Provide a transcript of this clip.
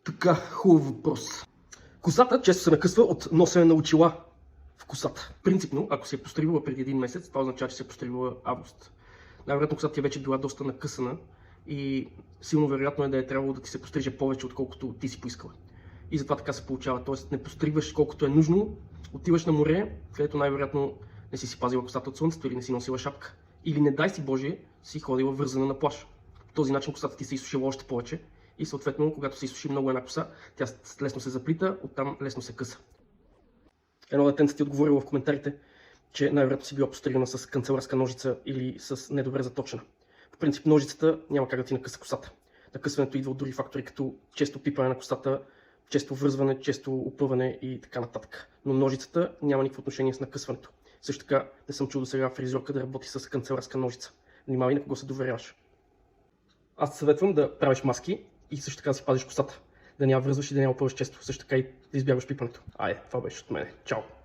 Така, хубав въпрос. Косата често се накъсва от носене на очила в косата. Принципно, ако се е постригвала преди един месец, това означава, че се е постригвала август. Най-вероятно косата ти е вече била доста накъсана и силно вероятно е да е трябвало да ти се постриже повече, отколкото ти си поискала. И затова така се получава. Тоест не постригваш колкото е нужно, отиваш на море, където най-вероятно не си пазила косата от слънцето или не си носила шапка. Или не дай си Боже, си ходила вързана на плаж. По този начин косата ти се изсушила още повече и съответно, когато се изсуши много една коса, тя лесно се заплита, оттам лесно се къса. Едно детенце ти отговорило в коментарите, че най-вероятно си била постригана с канцеларска ножица или с недобре заточена. По принцип ножицата няма как да ти накъса косата. Накъсването идва от други фактори, като често пипане на косата, често връзване, често опъване и така нататък. Но ножицата няма никакво отношение с накъсването. Също така не съм чул до сега фризьорка да работи с канцеларска ножица. Внимавай на кого се доверяваш. Аз те съветвам да правиш маски и също така да си пазиш косата. Да няма връзваш и да няма опъваш често. Също така и да избягваш пипането. Това беше от мене. Чао!